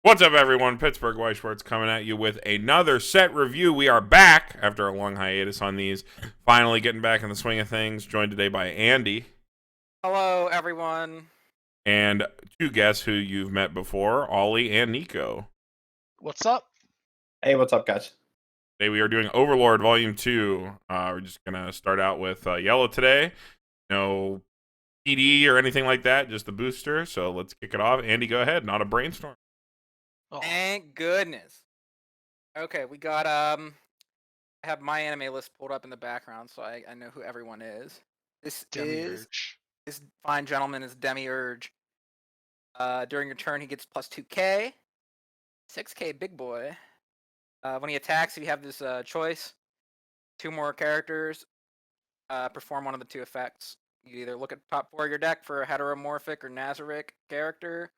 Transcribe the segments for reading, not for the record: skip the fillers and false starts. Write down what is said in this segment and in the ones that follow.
What's up, everyone? Pittsburgh Weiss Schwarz coming at you with another set review. We are back after a long hiatus on these. Finally getting back in the swing of things. Joined today by Andy. Hello, everyone. And two guests who you've met before, Ollie and Niko. What's up? Hey, what's up, guys? Today we are doing Overlord Vol.2. We're just going to start out with Yellow today. No PD or anything like that, just the booster. So let's kick it off. Andy, go ahead. Not a brainstorm. Oh, Thank goodness. Okay, we got I have my anime list pulled up in the background, so I know who everyone is. This fine gentleman is Demiurge. During your turn, he gets plus 2k, 6k, big boy. When he attacks, if you have this choice, two more characters, perform one of the two effects. You either look at the top 4 of your deck for a heteromorphic or Nazarick character,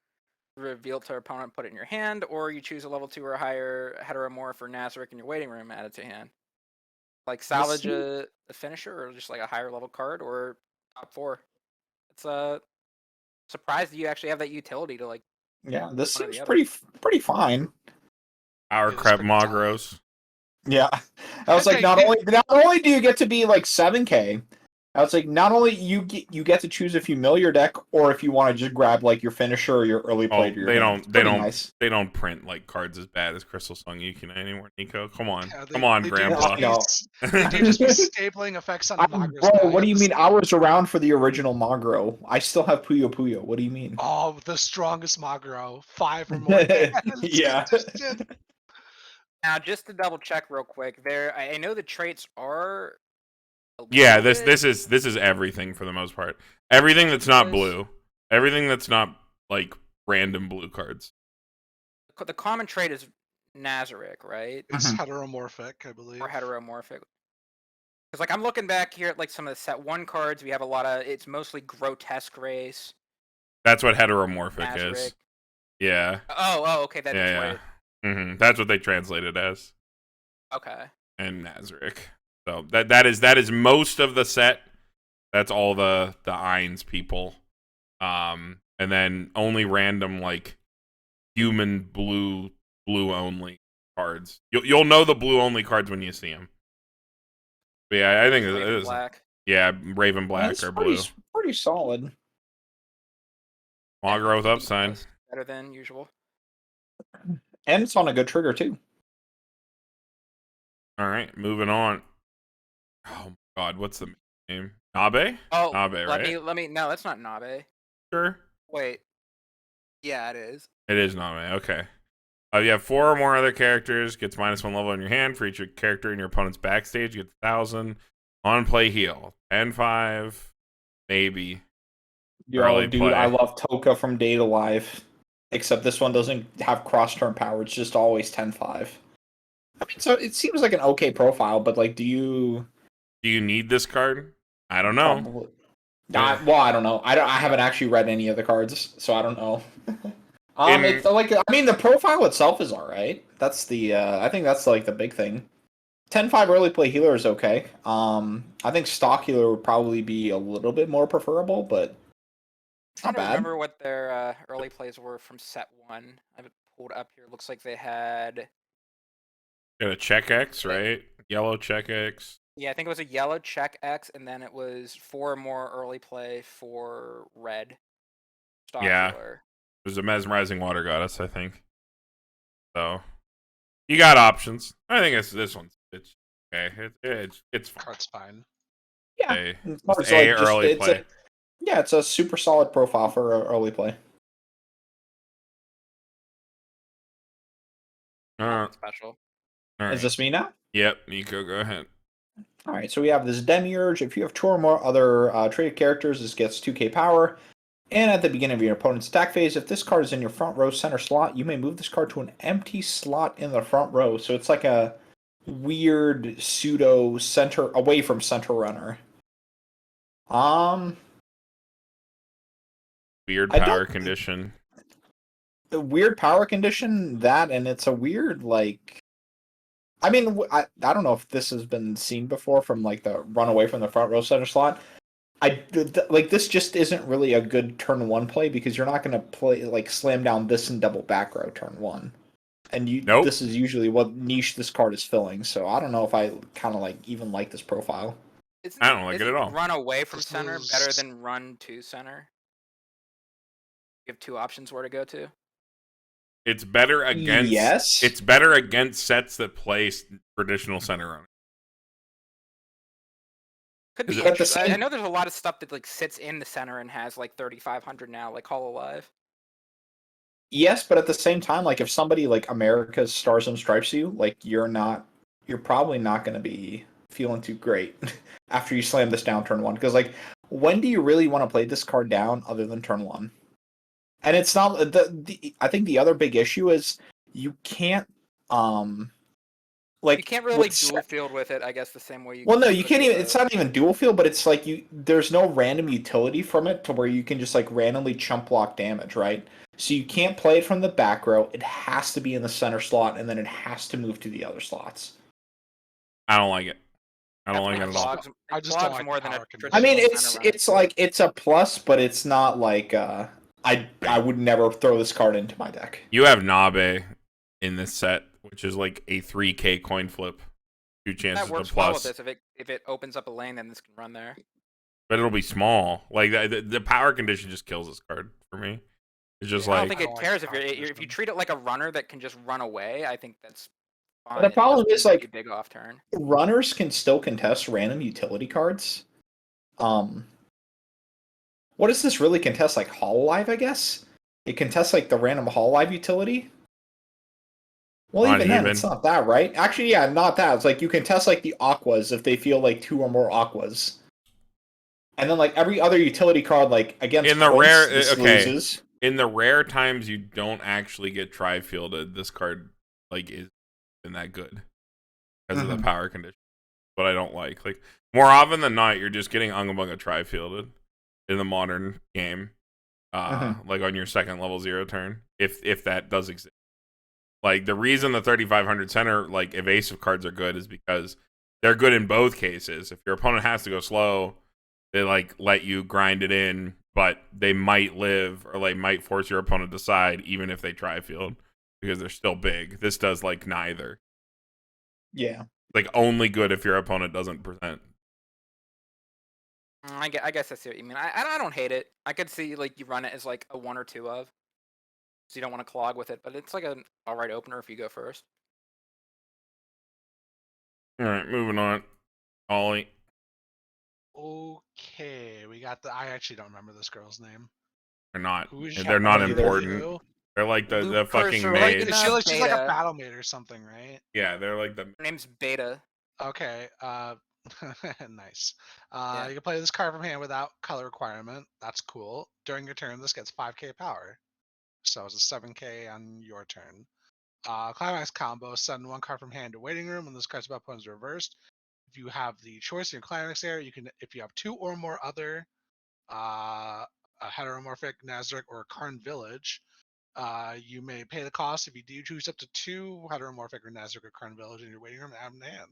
reveal it to your opponent, put it in your hand, or you choose a level 2 or higher heteromorph or Nazarick in your waiting room, add it to hand. Like salvage a finisher, or just like a higher level card, or top 4. It's surprised that you actually have that utility to like. Yeah, this seems pretty fine. Our crap Magros. Yeah, I was like, not only do you get to be like 7K, I was like, not only you get to choose if you mill your deck or if you want to just grab like your finisher or your early play. They don't print like cards as bad as Crystal Song Yukina anymore. Niko, come on, Grandpa. They do just be stapling effects on the Magros. Bro, what do you mean? I was around for the original Magro. I still have Puyo Puyo. What do you mean? Oh, the strongest Magro, 5 or more. Yeah. Now, just to double check real quick, I know the traits are. Yeah, this is everything for the most part. Everything that's not blue. Everything that's not like random blue cards. The common trait is Nazarick, right? It's heteromorphic, I believe. Or heteromorphic. Because like I'm looking back here at like some of the set 1 cards, we have a lot of. It's mostly grotesque race. That's what heteromorphic Nazarick. is. Yeah. Oh, okay, that is right. Mm-hmm. That's what they translated as. Okay. And Nazarick. So that is most of the set. That's all the Ainz people. And then only random like human blue only cards. You'll know the blue only cards when you see them. But yeah, I think it is black. Yeah, Raven Black or blue. Pretty solid. Magro with upside. Better than usual. And it's on a good trigger too. All right, moving on. Oh my God, what's the name? Nabe? Oh, Nabe, right? Let me. No, that's not Nabe. Sure. Wait. Yeah, it is. It is Nabe. Okay. You have 4 or more other characters. Gets -1 level in your hand for each character in your opponent's backstage. You get 1,000 on play heal. 10-5, maybe. Yo, dude, I love Toka from Day to Life. Except this one doesn't have cross-turn power. It's just always 10-5. I mean, so it seems like an okay profile, but like, do you need this card? I don't know. I don't know. I haven't actually read any of the cards, so I don't know. It's like, I mean, the profile itself is all right. That's the I think that's like the big thing. 10-5 early play healer is okay. I think stock healer would probably be a little bit more preferable, but not bad. I remember what their early plays were from set 1. I have it pulled up here. Looks like they had. Got a check X, right? Yellow check X. Yeah, I think it was a yellow check X, and then it was 4 more early play for red. Stock healer. It was a mesmerizing water goddess, I think. So you got options. I think this one's okay. It's fine. Card's fine. Yeah, early play. It's a super solid profile for early play. Special. Right. Is this me now? Yep, Niko, go ahead. All right, so we have this Demiurge. If you have 2 or more other traded characters, this gets 2k power. And at the beginning of your opponent's attack phase, if this card is in your front row center slot, you may move this card to an empty slot in the front row. So it's like a weird pseudo center away from center runner. Weird power condition. The weird power condition, that, and it's a weird like. I mean, I don't know if this has been seen before from like the run away from the front row center slot. like this just isn't really a good turn 1 play because you're not going to play like slam down this and double back row turn 1. And Nope. this is usually what niche this card is filling. So I don't know if I kind of like even like this profile. I don't like it at all. Run away from This center is- better than run to center? You have 2 options where to go to. It's better against. Yes. It's better against sets that play traditional center running. Could be Is it- At the interesting. same- I know there's a lot of stuff that like sits in the center and has like 3,500 now, like Hololive. Yes, but at the same time, like if somebody like America's Stars and Stripes you, like you're probably not going to be feeling too great after you slam this down turn 1. Because like, when do you really want to play this card down other than turn 1? And it's not I think the other big issue is you can't like You can't really with dual field with it, I guess, the same way you. Well, no, can you with can't the- even. It's not even dual field, but it's like there's no random utility from it to where you can just like randomly chump block damage, right? So you can't play it from the back row. It has to be in the center slot, and then it has to move to the other slots. I don't like it. I don't like it Definitely at all. clogs, I it just don't clogs like more the than a power condition. I mean, traditional center it's running. like it's a plus, but it's not like I would never throw this card into my deck. You have Nabe in this set, which is like a 3K coin flip. 2 chances That works to well with plus. this. If it opens up a lane, then this can run there. But it'll be small. Like the power condition just kills this card for me. It's just I don't like think I it don't like cares the if power if you condition. treat it like a runner that can just run away. I think that's fine. the problem It is, doesn't like- be a big off turn. Runners can still contest random utility cards. What does this really contest? Like Hololive, I guess? It contests like the random Hololive utility? Well, Not even then, even. it's not that, right? Actually, yeah, not that. It's like you can test like the Aquas if they feel like 2 or more Aquas. And then like every other utility card, like against In the points, rare- this okay. loses. in the rare times you don't actually get tri-fielded, this card like isn't that good because of the power condition. But I don't like more often than not, you're just getting Unga tri-fielded in the modern game, like on your second level 0 turn, if that does exist. Like the reason the 3,500 center like evasive cards are good is because they're good in both cases. If your opponent has to go slow, they like let you grind it in, but they might live or like might force your opponent to side even if they tri-field because they're still big. This does like neither. Yeah. Mm, Like only good if your opponent doesn't present. I guess I see what you mean. I don't hate it. I could see like you run it as like a 1 or 2 of, so you don't want to clog with it. But it's like an alright opener if you go first. All right, moving on. Ollie. Okay, we got the. I actually don't remember this girl's name. They're not. Who is They're not either. important. They're like the Luke fucking Cursor, maid. like, Is she like she's like a Beta. battle maid or something, right? Yeah, they're like the. Her name's Beta. Okay. Nice. Yeah. You can play this card from hand without color requirement. That's cool. During your turn, this gets 5k power. So it's a 7k on your turn. Climax combo, send 1 card from hand to waiting room when this card's about opponent's reversed. If you have the choice in your climax area, you can if you have 2 or more other a heteromorphic Nazarick or Karn Village, you may pay the cost if you do choose up to 2 heteromorphic or Nazarick or Karn Village in your waiting room and add them in hand.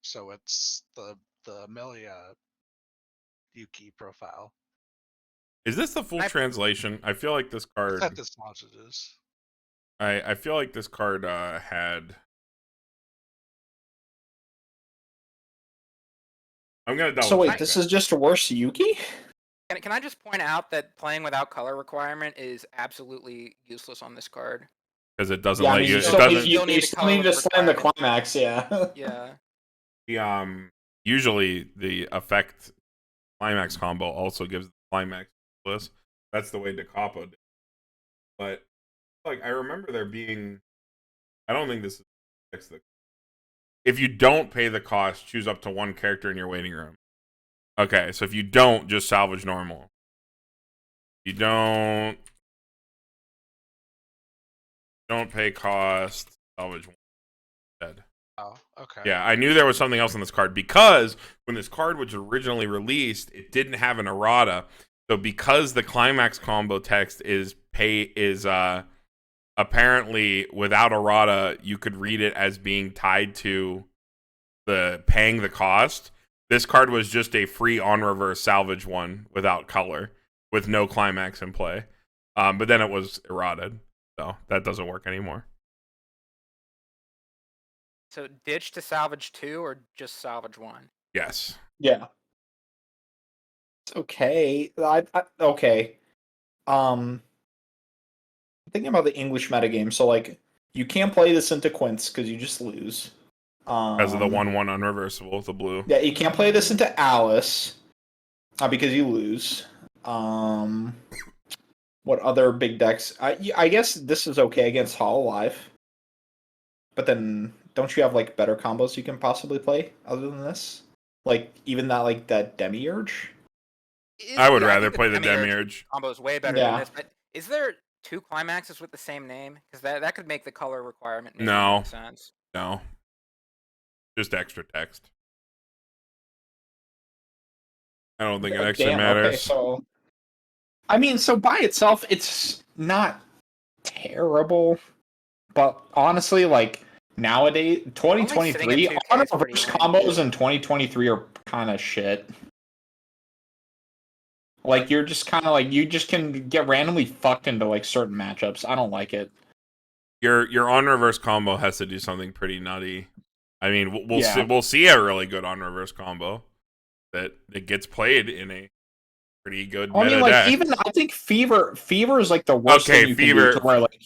So it's the Amelia Yuki profile. Is this the full translation? I feel like this card. That this much it is. I feel like this card had. I'm gonna double. So wait, check this that. is just a worse Yuki? Can I just point out that playing without color requirement is absolutely useless on this card? Because it doesn't Yeah, I let mean, you. you It still doesn't. need, you, need you the still need to color slam the requirement. climax, yeah. Yeah. The usually the effect climax combo also gives the climax plus. That's the way Da Capo did. But like I remember there being. I don't think this is. If you don't pay the cost, choose up to 1 character in your waiting room. Okay, so if you don't, just salvage normal. You don't pay cost, salvage 1 instead. Oh, okay. Yeah, I knew there was something else on this card because when this card was originally released, it didn't have an errata. So because the climax combo text is apparently without errata, you could read it as being tied to the paying the cost. This card was just a free on reverse salvage one without color, with no climax in play. But then it was eroded, so that doesn't work anymore. So ditch to salvage 2 or just salvage 1? Yes. Yeah. It's okay. Okay. Thinking about the English metagame, so like you can't play this into Quince because you just lose. Because of the 1/1 unreversible, the blue. Yeah, you can't play this into Alice because you lose. What other big decks? I guess this is okay against Hololive. But then, don't you have like better combos you can possibly play other than this? Like even that Demiurge. I would rather play the Demiurge. Combo is way better than this. But is there 2 climaxes with the same name? Because that could make the color requirement make sense. No. Just extra text. I don't think it actually matters. Okay, so I mean, so by itself, it's not terrible. But honestly, like nowadays, 2023, on-reverse combos in 2023 are kind of shit. Like you're just kind of like you just can get randomly fucked into like certain matchups. I don't like it. Your on-reverse combo has to do something pretty nutty. I mean, we'll see a really good on-reverse combo that gets played in a pretty good meta mean, like deck. even I think Fever is like the worst thing you can do to where like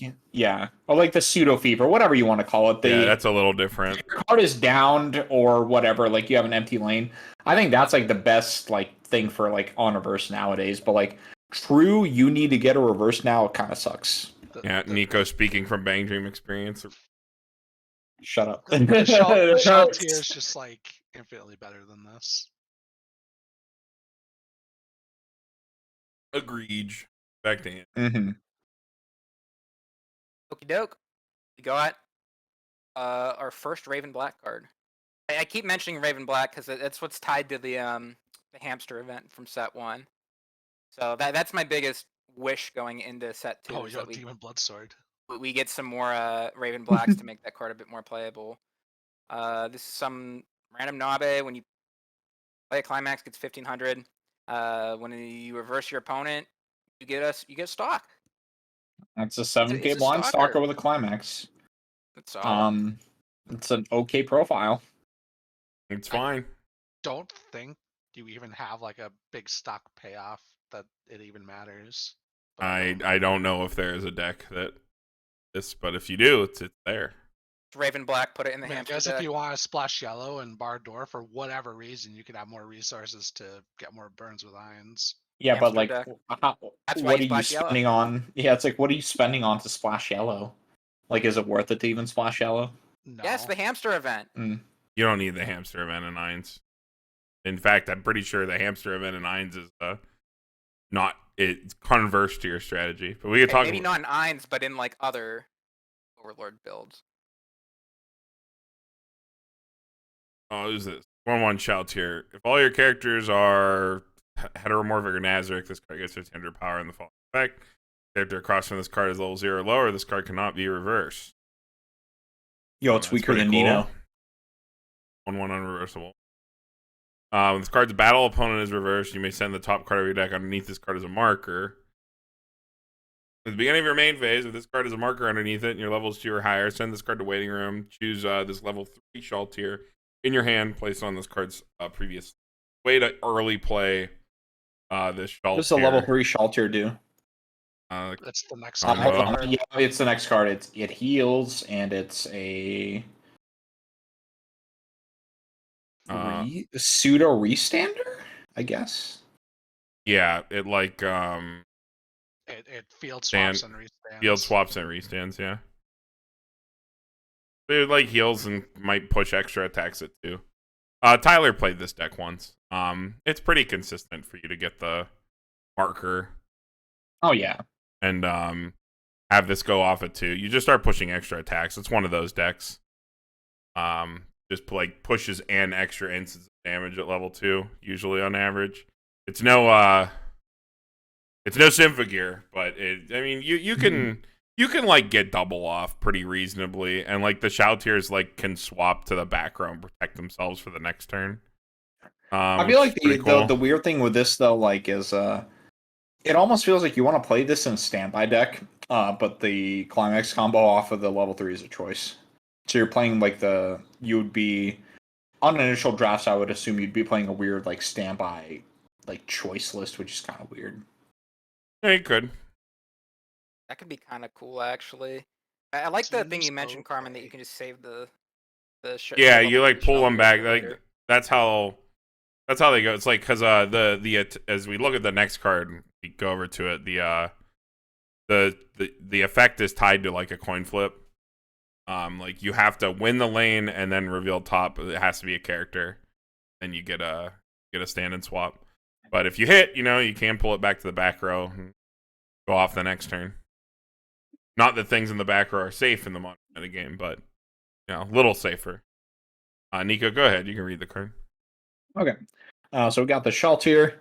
or like the pseudo Fever, whatever you want to call it. That's a little different. If your card is downed or whatever, like you have an empty lane. I think that's like the best like thing for like on reverse nowadays. But like true, you need to get a reverse now. It kind of sucks. Yeah, Niko speaking from Bang Dream experience. Shut up. The Shalltear is just like infinitely better than this. Agreed. Back to him. Mm-hmm. Okie doke. We got our first Raven Black card. I keep mentioning Raven Black because that's what's tied to the hamster event from set 1. So that's my biggest wish going into set 2. Oh, yo, Demon Bloodsword. We get some more Raven Blacks to make that card a bit more playable. This is some random Nabe. When you play a Climax, gets 1500. When you reverse your opponent, you get stock. That's a 7K blind stalker with a Climax. It's an okay profile. It's fine. I don't think you even have like a big stock payoff that it even matters. I don't know if there is a deck that this, but if you do, it's there. Raven Black, put it in the hamster Because deck. if you want to splash yellow and bar door for whatever reason, you could have more resources to get more burns with Ions. Yeah, Hamster but like, what are you spending on? Yeah, it's like, what are you spending on to splash yellow? Like, is it worth it to even splash yellow? No. Yes, the hamster event. You don't need the hamster event in Ions. In fact, I'm pretty sure the hamster event in Ions is it's converse to your strategy. But we could talk maybe not in Ions, but in like other Overlord builds. Oh, who's this? 1/1 Shalltear. If all your characters are heteromorphic or Nazarick, this card gets 1500 power in the following effect. Character across from this card is level 0 or lower. This card cannot be reversed. Yo, it's weaker than Nino. 1/1 unreversible. When this card's battle opponent is reversed, you may send the top card of your deck underneath this card as a marker. At the beginning of your main phase, if this card is a marker underneath it and your level is 2 or higher, send this card to waiting room. Choose this level 3 Shalltear in your hand, placed on this card's previous way to early play this Shalltear. What does a level 3 Shalltear do? That's the next card. Yeah, it's the next card. It heals, and it's a pseudo restander, I guess. Yeah, it like it field swaps and restands. Field swaps and restands, yeah. It like heals and might push extra attacks it too. Tyler played this deck once. It's pretty consistent for you to get the marker. Oh yeah. And have this go off it too. You just start pushing extra attacks. It's one of those decks. Just like pushes and extra instance damage at level 2, usually on average. It's no Symphogear, but you can like get double off pretty reasonably, and like the Shalltears like can swap to the back row and protect themselves for the next turn. I feel like cool. the weird thing with this though, like, is it almost feels like you want to play this in a standby deck, but the Climax combo off of the level 3 is a choice. So you're playing like you would be on initial drafts. I would assume you'd be playing a weird like standby like choice list, which is kind of weird. Yeah, you could. That could be kind of cool, actually. I like the thing you mentioned, Carmen, that you can just save the yeah, you like pull them back. Like that's how they go. It's like because as we look at the next card, we go over to it. The effect is tied to like a coin flip. Like you have to win the lane and then reveal top. It has to be a character, and you get a stand and swap. But if you hit, you can pull it back to the back row and go off the next turn. Not that things in the back row are safe in the modern meta game, but a little safer. Niko, go ahead. You can read the card. Okay. So we got the Shalltear.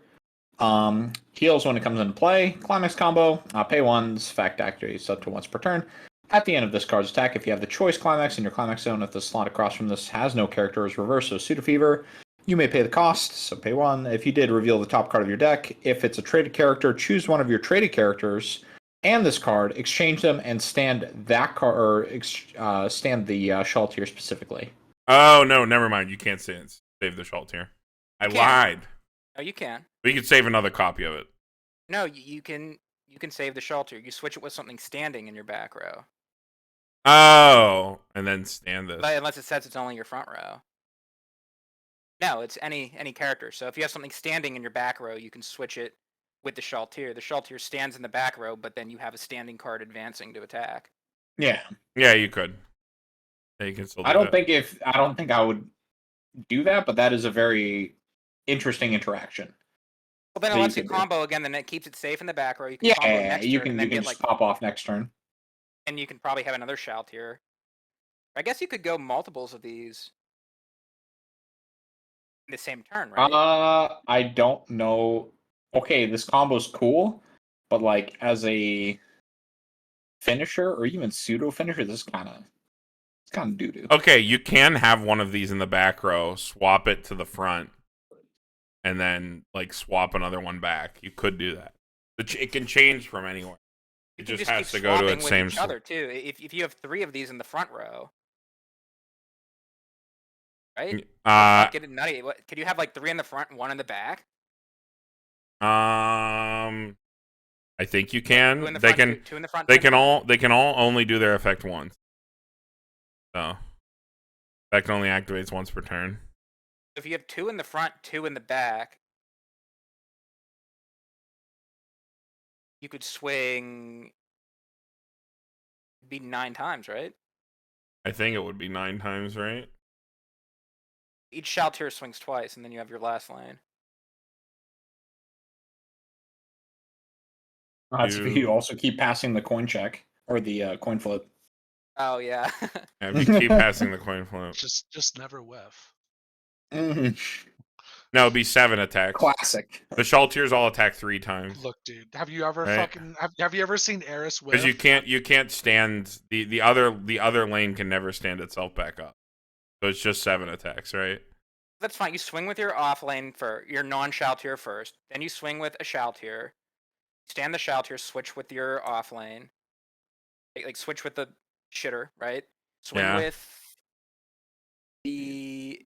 Heals when it comes into play. Climax combo. Pay 1s. Fact activates up to once per turn. At the end of this card's attack, if you have the choice Climax in your Climax zone, if the slot across from this has no character, is reversed, so Pseudo Fever, you may pay the cost, so pay 1. If you did, reveal the top card of your deck. If it's a traded character, choose one of your traded characters and this card, exchange them, and stand that card, or stand the Shalltear specifically. Oh, no, never mind. You can't save the Shalltear. I lied. Oh, you can. But you can save another copy of it. No, you can save the Shalltear. You switch it with something standing in your back row. Oh, and then stand this. But unless it says it's only your front row. No, it's any character. So if you have something standing in your back row, you can switch it with the Shalltear. The Shalltear stands in the back row, but then you have a standing card advancing to attack. Yeah. Yeah, you could. Yeah, you can still do I don't think I would do that, but that is a very interesting interaction. Well, then it lets you combo again, then it keeps it safe in the back row. You can combo next you turn, can and then just like pop off next turn. And you can probably have another Shalltear. I guess you could go multiples of these in the same turn, right? I don't know. Okay, this combo's cool, but like as a finisher or even pseudo finisher, this is kind of doo-doo. Okay, you can have one of these in the back row, swap it to the front, and then like swap another one back. You could do that. It can change from anywhere. It just has to go to its same each other too. If you have 3 of these in the front row, right? Get it nutty. Could you have like 3 in the front and 1 in the back? I think you can. Two in the They front, can. two in the front. They can all only do their effect once. So effect only activates once per turn. If you have 2 in the front, 2 in the back, you could swing. It'd be 9 times, right? I think it would be 9 times, right? Each Shalltear swings twice, and then you have your last lane. That's if you also keep passing the coin check or the coin flip. Oh yeah. Yeah, if you keep passing the coin flip. Just never whiff. Mm-hmm. No, it'd be 7 attacks. Classic. The Shalltears all attack 3 times. Look, dude, have you ever right? have you ever seen Eris whiff? Because you can't stand the other lane can never stand itself back up. So it's just 7 attacks, right? That's fine. You swing with your off lane for your non-Shalltear first. Then you swing with a Shalltear. Stand the Shalltear, switch with your off lane. Like switch with the shitter, right? Swing with the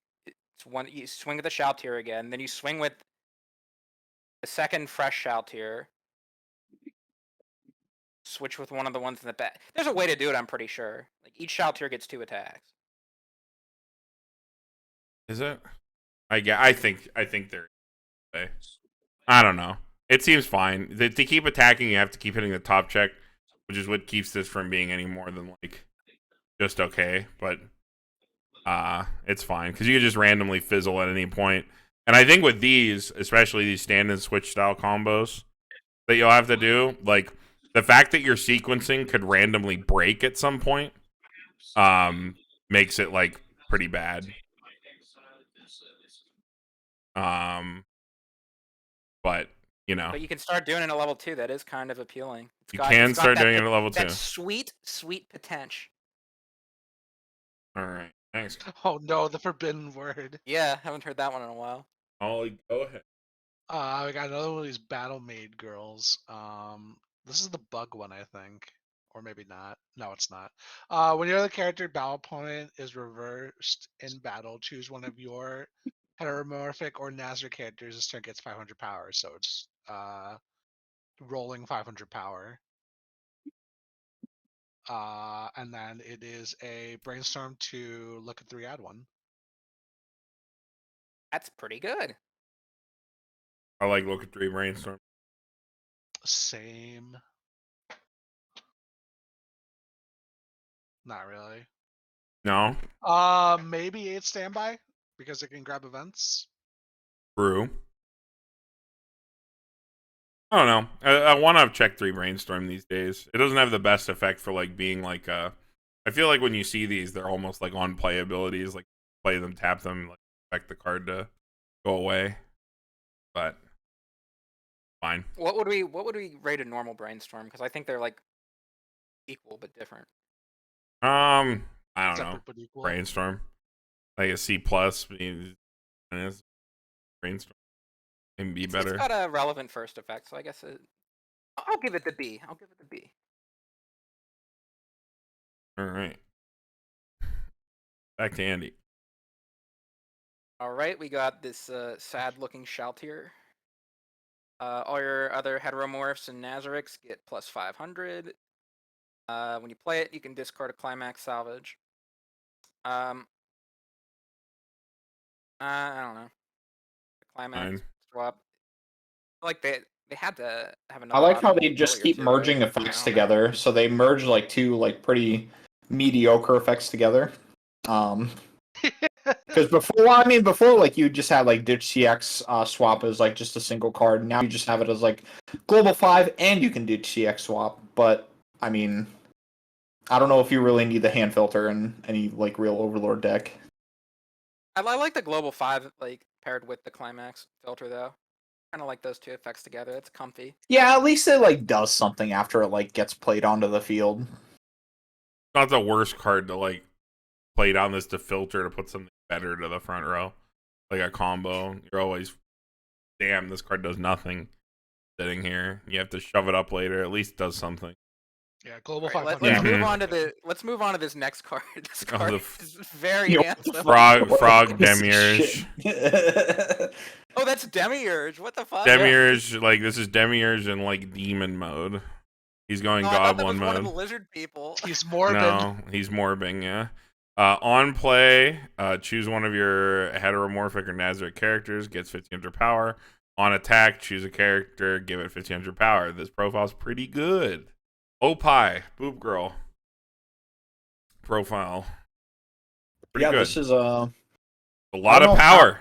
one. You swing with the Shalltear again. Then you swing with the second fresh Shalltear. Switch with one of the ones in the back. There's a way to do it, I'm pretty sure. Like each Shalltear gets 2 attacks. Is it? I think there. I don't know. It seems fine. To keep attacking, you have to keep hitting the top check, which is what keeps this from being any more than like just okay. But it's fine because you can just randomly fizzle at any point. And I think with these, especially these stand and switch style combos that you'll have to do, like the fact that your sequencing could randomly break at some point, makes it like pretty bad. But But you can start doing it at level 2. That is kind of appealing. You can start doing it at level 2. That sweet potential. All right. Thanks. Oh no, the forbidden word. Yeah, haven't heard that one in a while. Ollie, go ahead. We got another one of these battle maid girls. This is the bug one, I think. Or maybe not. No, it's not. When your other character battle opponent is reversed in battle, choose one of your heteromorphic or Nazarick characters. This turn gets 500 power, so it's rolling 500 power. And then it is a brainstorm to look at 3, add 1. That's pretty good. I like look at 3 brainstorm. Same. Not really. No. Maybe 8 standby because it can grab events. True. I don't know. I want to check 3 brainstorm these days. It doesn't have the best effect for like being like I feel like when you see these, they're almost like on play abilities, like play them, tap them, like expect the card to go away. But fine. What would we rate a normal brainstorm? Because I think they're like equal but different. I don't Separate know. but equal. Brainstorm, like a C plus. Brainstorm can be better. It's got a relevant first effect, so I guess I'll give it the B. I'll give it the B. All right. Back to Andy. All right, we got this sad-looking Shalltear. All your other heteromorphs and Nazaricks get plus 500. When you play it, you can discard a Climax salvage. I don't know. The Climax swap. Like they had to have another. I like how they option just earlier keep too, merging right? effects together. So they merge like 2 like pretty mediocre effects together. Because before like you just had like Ditch CX swap as like just a single card. Now you just have it as like Global 5 and you can Ditch CX swap. But I mean, I don't know if you really need the hand filter in any like real Overlord deck. I like the Global 5 like paired with the Climax filter though. Kind of like those 2 effects together. It's comfy. Yeah, at least it like does something after it like gets played onto the field. Not the worst card to like play down this to filter to put something better to the front row, like a combo. You're always, damn, this card does nothing. Sitting here, you have to shove it up later. At least it does something. Yeah, Global Right, 500. let's move on to this next card. This card is very Yo, handsome. Frog Demiurge. Oh, that's Demiurge. What the fuck? Demiurge, like this is Demiurge in like demon mode. He's going No, I thought that goblin was one of mode. the lizard people. He's morbid. No, he's morbing, yeah. On play, choose one of your heteromorphic or Nazarick characters, gets 1500 power. On attack, choose a character, give it 1500 power. This profile's pretty good. Opie, Boob Girl. Profile. Pretty good. This is a lot of power.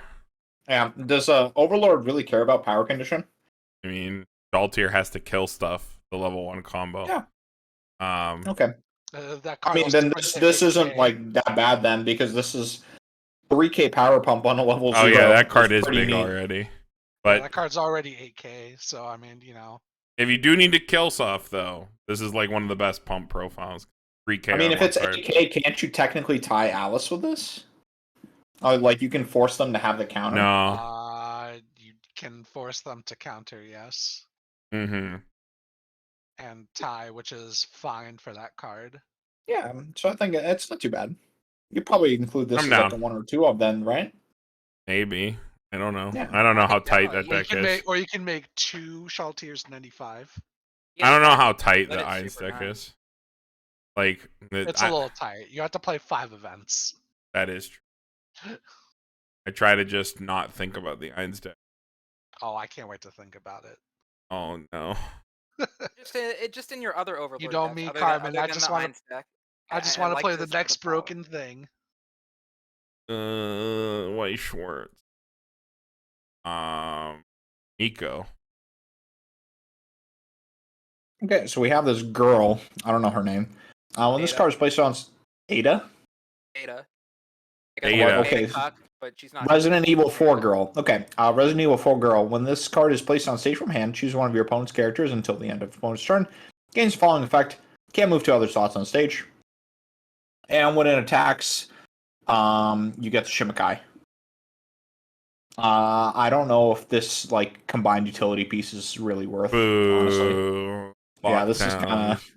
Yeah, does Overlord really care about power condition? I mean, Shalltear has to kill stuff, the level 1 combo. Yeah. Okay. That I mean, then this isn't like that bad then, because this is 3k power pump on a level 0. Oh yeah, that card is pretty big neat. already. But that card's already 8k, so I mean, you know. If you do need to kill stuff, though, this is like one of the best pump profiles. 3k. I mean, if it's 8k, can't you technically tie Alice with this? Like you can force them to have the counter. No. You can force them to counter, yes. Mm-hmm. And tie, which is fine for that card. Yeah, so I think it's not too bad. You probably include this as like a 1 or 2 of them, right? Maybe. I don't know. Yeah. I don't know how tight that deck is. Or you can make 2 Shalltears 95. I don't know how tight the Iron deck is. Like it's a little tight. You have to play 5 events. That is true. I try to just not think about the Iron deck. Oh, I can't wait to think about it. Oh no. just in your other Overlord. You know me, Carmen. I just want to play the next broken thing. Weiss Schwarz. Niko. Okay, so we have this girl. I don't know her name. When this card is placed on Ada. Ada. Okay. But she's not. Resident Evil 4 girl. Okay. Resident Evil 4 girl. When this card is placed on stage from hand, choose one of your opponent's characters until the end of the opponent's turn. Gains the following effect. Can't move to other slots on stage. And when it attacks, you get the Shimikai. I don't know if this like combined utility piece is really worth. Honestly, Boo. yeah, this is kind of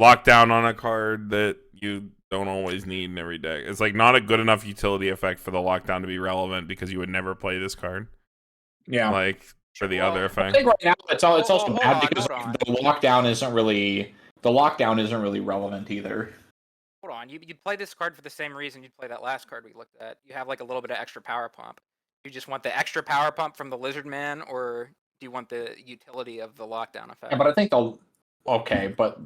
lockdown on a card that you don't always need in every deck. It's like not a good enough utility effect for the lockdown to be relevant because you would never play this card. yeah. Like for the other I effect. think right now it's also hold bad on, because hold on. the lockdown isn't really relevant either. Hold on, you'd play this card for the same reason you'd play that last card we looked at. You have like a little bit of extra power pump. You just want the extra power pump from the Lizard Man, or do you want the utility of the lockdown effect? Yeah, but I think but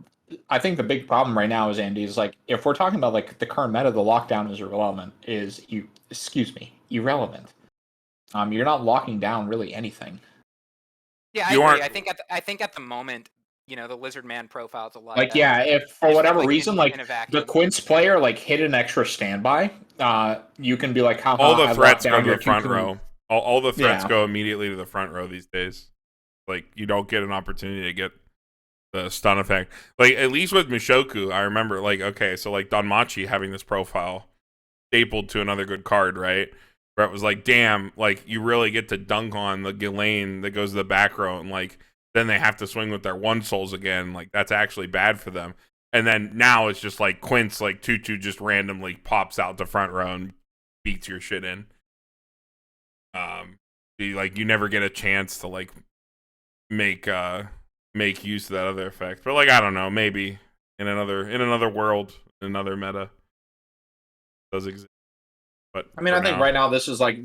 I think the big problem right now is Andy is like if we're talking about like the current meta, the lockdown is irrelevant. Irrelevant. You're not locking down really anything. Yeah, I agree. I think at the moment, the Lizard Man profile is a lot Like better. yeah, if for whatever reason like in a the vacuum. Quince player like hit an extra standby, you can be like, all the threats go to your the front row. All the threats go immediately to the front row these days. Like you don't get an opportunity to get the stun effect. Like at least with Mushoku, I remember like okay, so like Danmachi having this profile stapled to another good card, right? Where it was like, damn, like you really get to dunk on the Ghislaine that goes to the back row, and like then they have to swing with their one souls again. Like that's actually bad for them. And then now it's just like Quince, like 2/2 just randomly pops out the front row and beats your shit in. You never get a chance to like make use of that other effect. But like I don't know, maybe in another world, in another meta it does exist. But I mean, I think right now this is like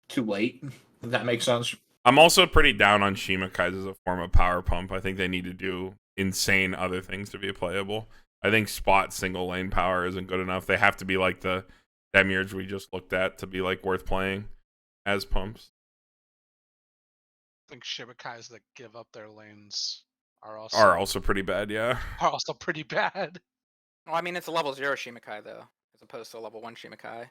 too late. If that makes sense. I'm also pretty down on Shimikais as a form of power pump. I think they need to do insane other things to be playable. I think spot single lane power isn't good enough. They have to be like the Demiurge we just looked at to be like worth playing as pumps. I think Shimikais that give up their lanes are also pretty bad, yeah. Are also pretty bad. Well, I mean, it's a level 0 Shimikai though, as opposed to a level 1 Shimikai.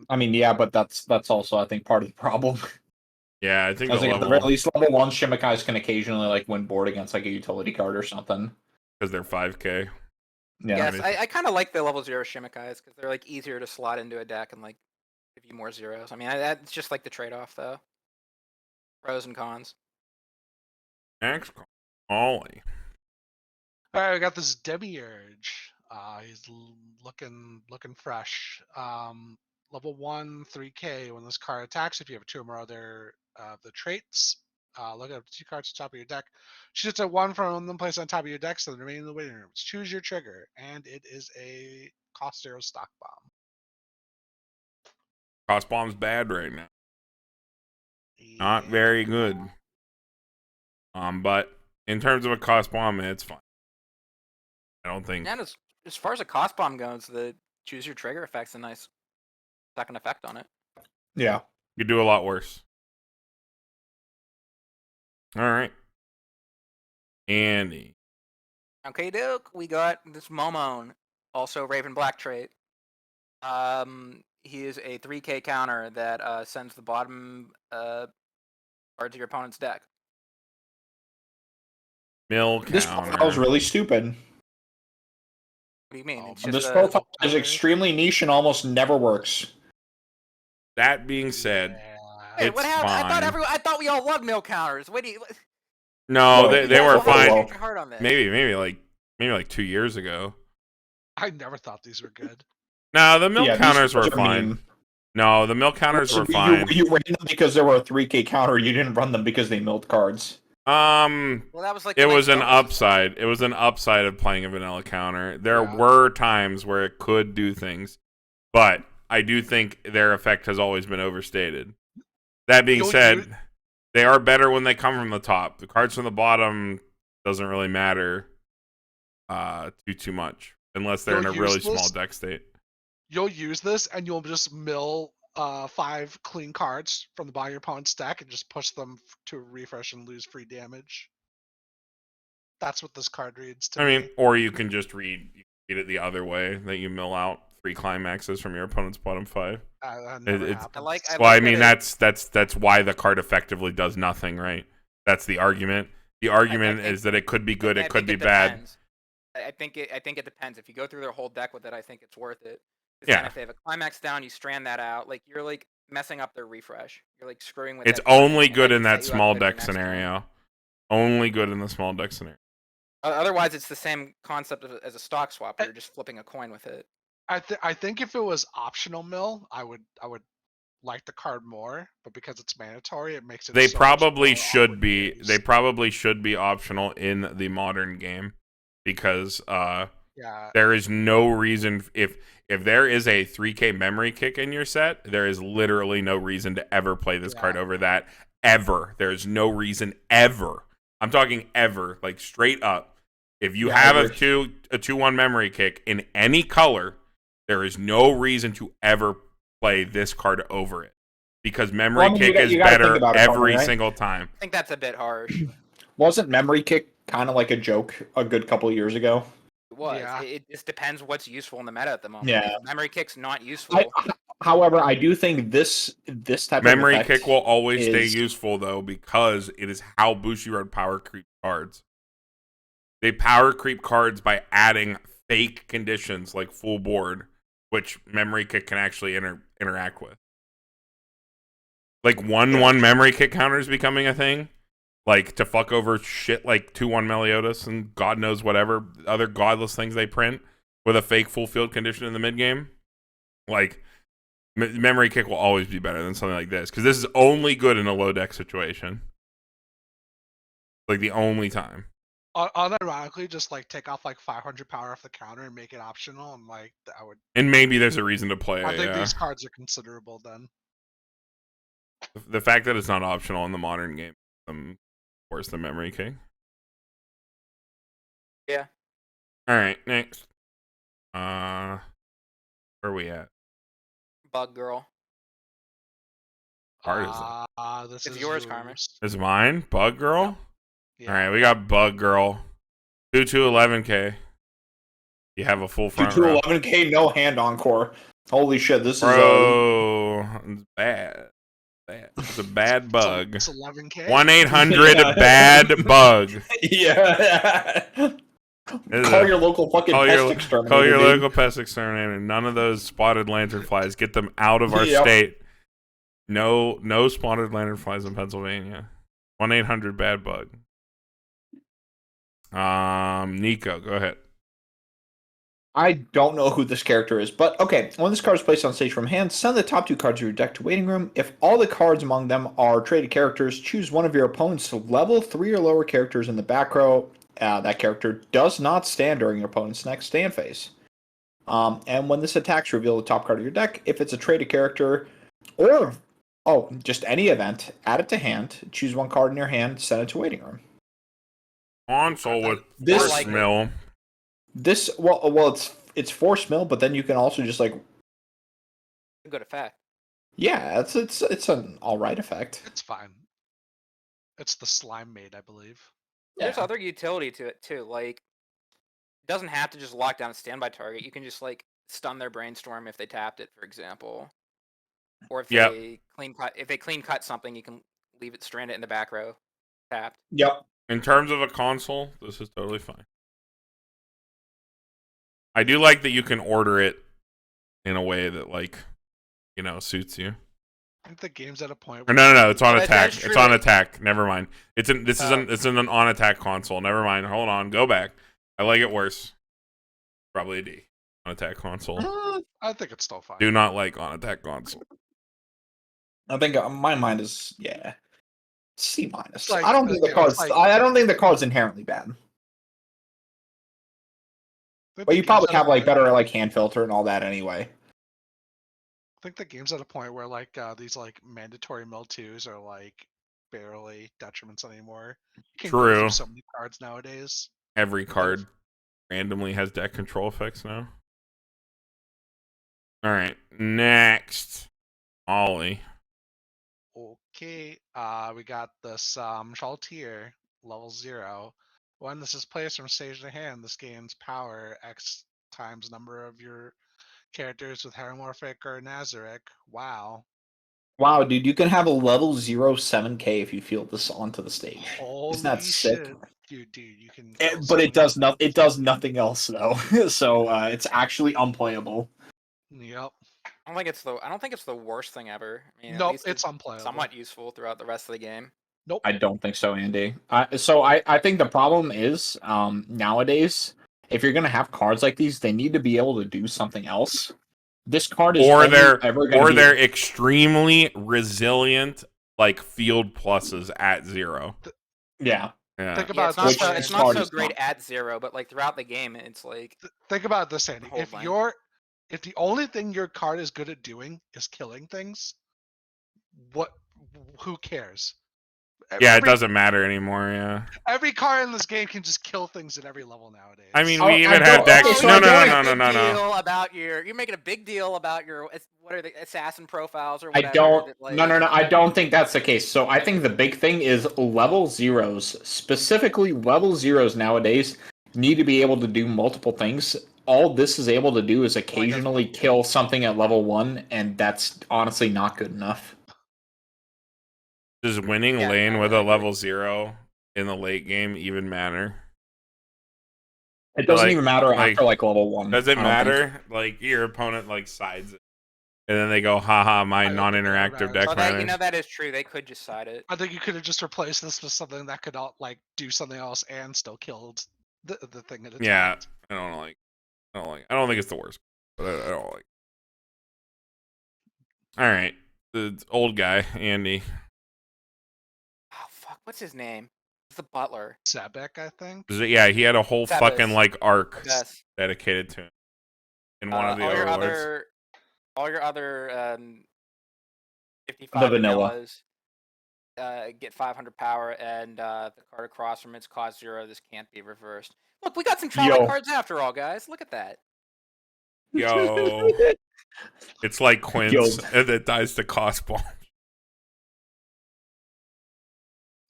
I mean, yeah, but that's also I think part of the problem. Yeah, I think at the very least, level 1 Shimikais can occasionally like win board against like a utility card or something because they're 5k. Yeah, yes, I kind of like the level 0 Shimikais because they're like easier to slot into a deck and like give you more zeros. I mean, that's just like the trade-off though. Pros and cons. X Ollie. All right, we got this Demiurge. He's looking fresh. Level 1, 3k. When this card attacks, if you have 2 or more other the traits, look at 2 cards at the top of your deck. Choose at 1 from them placed on top of your deck, so the remaining in the waiting rooms. Choose your trigger, and it is a cost 0 stock bomb. Cost bomb's bad right now. Yeah. Not very good. But in terms of a cost bomb, it's fine. I don't think. And as far as a cost bomb goes, the choose your trigger effect's a nice second effect on it. Yeah. You do a lot worse. All right. Andy. Okay, Duke. We got this Momon, also Raven Black trait. He is a 3k counter that sends the bottom card to your opponent's deck. Mill counter. This profile is really stupid. What do you mean? This profile is extremely niche and almost never works. That being said, hey, it's what happened? fine. I thought we all loved mill counters. What do you? No, they were fine. Hard on this. Maybe like 2 years ago. I never thought these were good. No, the mill counters were fine. No, the mill counters were fine. You ran them because they were a 3k counter. You didn't run them because they milled cards. Well, that was like it was an upside. It was an upside of playing a vanilla counter. There were times where it could do things, but I do think their effect has always been overstated. That being said, they are better when they come from the top. The cards from the bottom doesn't really matter too much unless they're in a really small deck state. You'll use this and you'll just mill 5 clean cards from the bottom of your opponent's deck and just push them to a refresh and lose free damage. That's what this card reads to me. I mean, or you can just read it the other way, that you mill out 3 climaxes from your opponent's bottom 5. That's why the card effectively does nothing, right? That's the argument. The argument is that it could be good, it could be bad. I think it depends. If you go through their whole deck with it, I think it's worth it. Yeah. If they have a climax down, you strand that out. Like you're like messing up their refresh. You're like screwing with. It's that card only and, good like, in set that you up small good for deck next turn. scenario. Only good in the small deck scenario. Otherwise, it's the same concept as a stock swap. Where you're just flipping a coin with it. I think if it was optional mill, I would like the card more, but because it's mandatory, it makes it. They so much probably more should awkward be. to use. They probably should be optional in the modern game, because Yeah, there is no reason if there is a 3K memory kick in your set, there is literally no reason to ever play this card over that ever. There is no reason ever. I'm talking ever, like straight up. If you have a 2/1 memory kick in any color, there is no reason to ever play this card over it, because memory kick is better every single time. I think that's a bit harsh. Wasn't memory kick kind of like a joke a good couple of years ago? It was. Yeah. It just depends what's useful in the meta at the moment. Yeah. If memory kick's not useful. However, I do think this type Memory of effect kick will always stay useful, though, because it is how Bushiroad power creep cards. They power creep cards by adding fake conditions like full board, which memory kick can actually interact with. Like 1/1 memory kick counters becoming a thing, like to fuck over shit like 2/1 Meliodas and God knows whatever other godless things they print with a fake full field condition in the mid game. Like memory kick will always be better than something like this, because this is only good in a low deck situation. Like the only time. unironically, just like take off like 500 power off the counter and make it optional, and like I would. And maybe there's a reason to play it. I think these cards are considerable then. The fact that it's not optional in the modern game, worse than memory kick. Yeah. All right, next. Where are we at? Bug girl. Card is This It's is yours, Carmen. Is mine Bug Girl? Yeah. All right, we got Bug Girl. 2/2 11K. You have a full front 2/2 row. 11K, no hand encore. Holy shit, this Bro, it's bad. It's a bad bug. It's 11K. 1-800 bad bug. Yeah. Call your local fucking pest exterminator. Call your local pest exterminator. None of those spotted lanternflies. Get them out of our state. No spotted lanternflies in Pennsylvania. 1-800 bad bug. Niko, go ahead. I don't know who this character is, but okay. When this card is placed on stage from hand, send the top 2 cards of your deck to waiting room. If all the cards among them are traded characters, choose one of your opponent's level 3 or lower characters in the back row. That character does not stand during your opponent's next stand phase. And when this attacks, reveal the top card of your deck. If it's a traded character, or just any event, add it to hand. Choose one card in your hand, send it to waiting room. Console with This force mill. This well, it's force mill, but then you can also just like A good effect. yeah, it's an all right effect. It's fine. It's the slime maid, I believe. There's other utility to it too. Like, it doesn't have to just lock down a standby target. You can just like stun their brainstorm if they tapped it, for example. Or if they clean cut something, you can leave it stranded in the back row, tapped. Yep. In terms of a console, this is totally fine. I do like that you can order it in a way that, like, suits you. I think the game's at a point Or where no, it's on attack. That's It's on true. attack. Never mind. It's an on attack console. Never mind. Hold on. Go back. I like it worse. Probably a D. On attack console. I think it's still fine. Do not like on attack console. I think my mind is C minus. Like, I don't think the card's I don't think the card's inherently bad. But you probably have like better like hand filter and all that anyway. I think the game's at a point where like these like mandatory mill 2s are like barely detriments anymore. You can go True. through so many cards nowadays. Every card randomly has deck control effects now. All right, next, Ollie. Okay, we got this Shalltear, level 0. When this is placed from stage to hand, this gains power X times number of your characters with Heteromorphic or Nazarick. Wow. Wow, dude, you can have a level 0 7K if you field this onto the stage. Holy Isn't that sick? Shit. Dude, you can. But it does nothing else though. So it's actually unplayable. Yep. I don't think it's the worst thing ever. I mean, at Nope, least it's unplayable. somewhat useful throughout the rest of the game. Nope. I don't think so, Andy. I think the problem is nowadays, if you're gonna have cards like these, they need to be able to do something else. This card is only ever going to be... they're extremely resilient, like field pluses at 0. Yeah. Think Yeah, about it's not so great at 0, but like throughout the game, it's like. Think about this, Andy. Whole If the only thing your card is good at doing is killing things, who cares? Yeah, it doesn't matter anymore. Yeah. Every card in this game can just kill things at every level nowadays. I mean, we even have decks. No. You're making a big deal about your what are the assassin profiles or whatever. No. I don't think that's the case. So I think the big thing is level 0s, specifically level 0s nowadays, need to be able to do multiple things. All this is able to do is occasionally kill something at level 1, and that's honestly not good enough. Does winning lane with a level 0 in the late game even matter? It doesn't even matter after like level 1. Does it matter? Like your opponent like sides it, and then they go, haha, my non-interactive deck matters. That is true. They could just side it. I think you could have just replaced this with something that could like do something else and still killed the thing that it's. Yeah, I don't think it's the worst, but I don't like. All right, the old guy Andy. Oh fuck! What's his name? It's the butler. Sebek, I think. Yeah, he had a whole fucking like arc dedicated to him in one of the Overlords. All your other 55 vanillas get 500 power, and the card across from it's cost 0. This can't be reversed. Look, we got some Charlie cards after all, guys. Look at that. Yo, it's like Quince that dies to cost ball.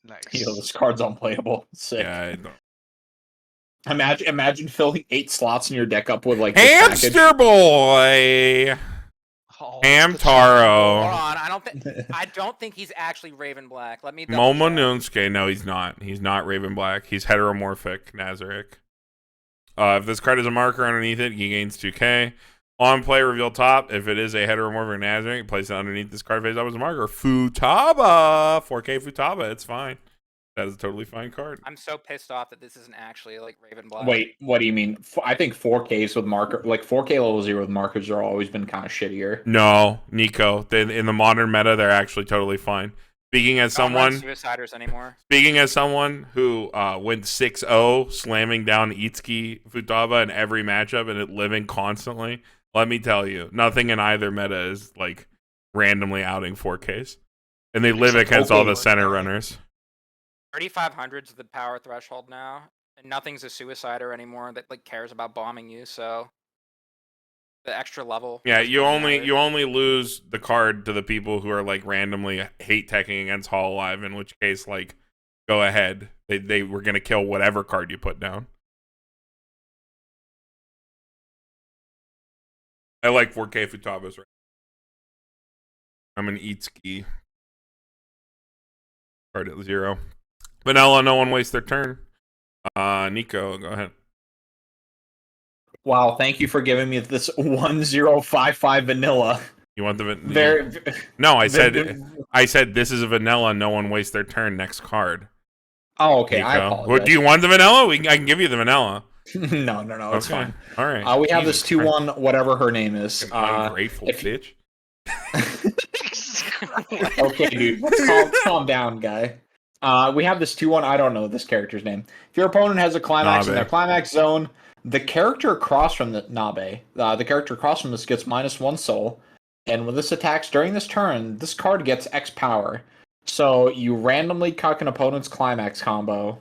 Nice. This card's unplayable. Sick. Yeah, I don't. Imagine filling 8 slots in your deck up with like Hamster Boy. Hamtaro. Hold on, I don't think he's actually Raven Black. Let me. Momonunsuke. No, he's not. He's not Raven Black. He's heteromorphic Nazarick. If this card has a marker underneath it, he gains 2k. On play, reveal top. If it is a heteromorphic Nazarick, place it underneath this card face up as a marker. Futaba. 4k Futaba. It's fine. That is a totally fine card. I'm so pissed off that this isn't actually like Raven Black. Wait, what do you mean? I think 4Ks with marker, like 4K level 0 with markers, are always been kind of shittier. No, Niko. In the modern meta, they're actually totally fine. Speaking as someone, suiciders anymore. Speaking as someone who went 6-0, slamming down Itsuki Futaba in every matchup and it living constantly, let me tell you, nothing in either meta is like randomly outing 4Ks, and they live against all the center runners. 3,500 is the power threshold now, and nothing's a suicider anymore that like cares about bombing you. So the extra level. Yeah, you only lose the card to the people who are like randomly hate teching against Hololive. In which case, like, go ahead. They were gonna kill whatever card you put down. I like 4K Futabas. Right. I'm an Itsuki card at 0. Vanilla, no one wastes their turn. Niko, go ahead. Wow, thank you for giving me this 1055 vanilla. You want the No, I said this is a vanilla, no one wastes their turn, next card. Oh, okay. Niko. I apologize. Do you want the vanilla? I can give you the vanilla. No, it's fine. All right. We have this 2-1, whatever her name is. Ungrateful bitch. Okay, dude. Let's calm down, guy. We have this 2-1. I don't know this character's name. If your opponent has a climax in their climax zone, the character across from the this gets -1 soul, and when this attacks during this turn, this card gets X power. So you randomly cuck an opponent's climax combo,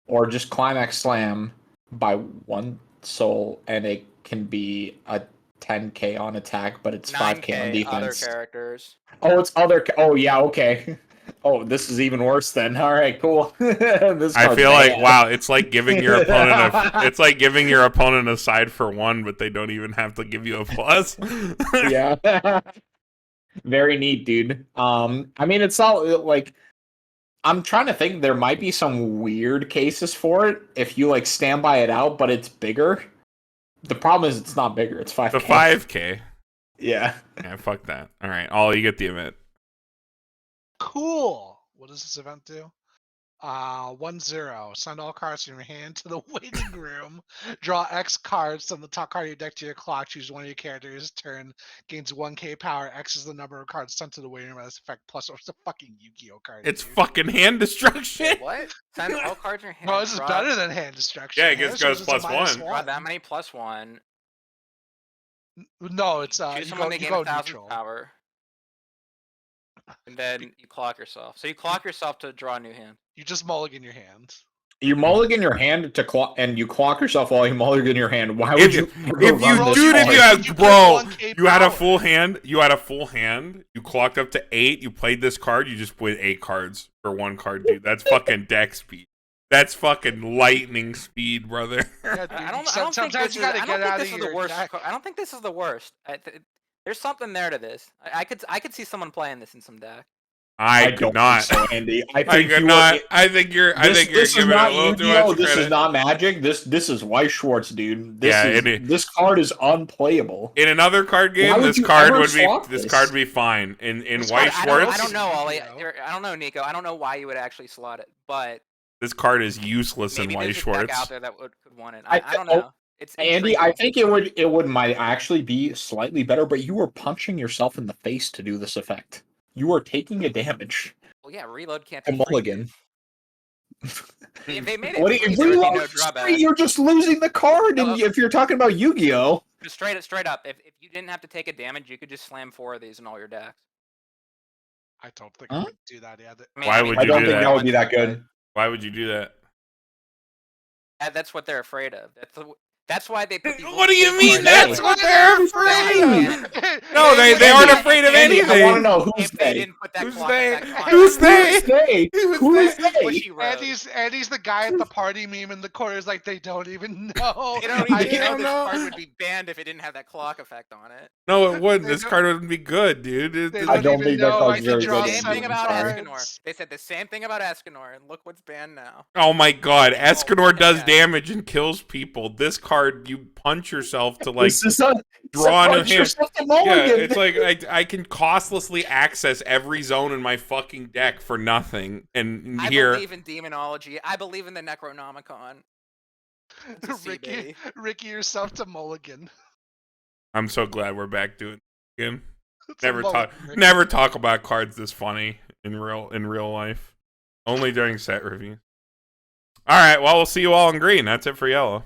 or just climax slam by 1 soul, and it can be a 10k on attack, but it's 5k on defense. Other characters. Oh, it's other. Oh yeah, okay. Oh, this is even worse then. All right, cool. I feel like wow, it's like giving your opponent a side for 1, but they don't even have to give you a plus. Yeah. Very neat, dude. I mean, it's not like I'm trying to think. There might be some weird cases for it if you like stand by it out, but it's bigger. The problem is it's not bigger. It's 5K. The 5K. Yeah. Yeah, fuck that. All right, Ollie, you get the event. Cool. What does this event do? 1-0. Send all cards from your hand to the waiting room. Draw X cards. Send the top card of your deck to your clock. Choose one of your characters. Turn gains 1k power. X is the number of cards sent to the waiting room as effect. Plus, what's the fucking Yu-Gi-Oh card? It's dude? fucking hand destruction. Wait, what? Send all cards in your hand. No, this is better than hand destruction. Yeah, it Hand just goes destruction's a +1. Draw that many +1. No, it's Choose you someone go, to gain you go 1,000 neutral. power. And then you clock yourself. So you clock yourself to draw a new hand. You just mulligan your hand. You mulligan your hand to clock, and you clock yourself while you mulligan your hand. Why would If you? you, ever run this dude, if hard? you had, You bro, get 1K you had a power. full hand. You had a full hand. You clocked up to 8. You played this card. You just played 8 cards for 1 card, dude. That's fucking deck speed. That's fucking lightning speed, brother. Yeah, dude, I don't sometimes think this you is, gotta I get don't think out this of is the your worst. deck. I don't think this is the worst. There's something there to this. I could see someone playing this in some deck. I don't could not. think so, Andy. I I think could you not. Are, I think you're this is giving it a not little too Yu-Gi-Oh. much This credit. is not Magic. This is Weiss Schwarz, dude. This card is unplayable. In another card Why game, would this you card ever would be swap this this? card would be fine. In This Weiss card- Schwarz, I don't know, Ollie. Yu-Gi-Oh. I don't know, Nico. I don't know why you would actually slot it, but this card is useless maybe in Weiss there's a deck Schwarz. out there that could want it. I I don't th- know. It's Andy, I intriguing. think it would might actually be slightly better, but you were punching yourself in the face to do this effect. You are taking a damage. Well, yeah, reload can't A be free. mulligan. If they made it What free, if there would be reload no is drawback. free, you're just losing the card. And if you're talking about Yu-Gi-Oh, Just straight up. If you didn't have to take a damage, you could just slam 4 of these in all your decks. I don't think Huh? I would do that. Yeah, Why would I you don't do think that? that would be that good. Why would you do that? That's what they're afraid of. That's why they put these What do you little mean? cards That's in what there. they're afraid of. No, they Andy, aren't afraid of Andy, anything. I want to know who's If they they. didn't put that Who's clock they? effect on Who's it. they? they? Who's Who is they? they? Bushy Road. Andy's the guy at the party meme in the corner. Is like they don't even know. They don't I even know don't this know. card would be banned if it didn't have that clock effect on it. No, it wouldn't. They This don't- card wouldn't be good, dude. They I don't even think that know card's I can very draw good. Same some thing about sorry. Escanor. They said the same thing about Escanor, and look what's banned now. Oh my god, Escanor fucking does God. damage and kills people. This card, you punch yourself to like This is a draw punch a hand. yourself to Yeah, mulligan. it's like I can costlessly access every zone in my fucking deck for nothing. And I here, believe in demonology. I believe in the Necronomicon. It's a C, baby. Ricky yourself to mulligan. I'm so glad we're back doing it again. It's a mulligan, Ricky. Never talk about cards this funny in real life. Only during set review. All right, well, we'll see you all in green. That's it for yellow.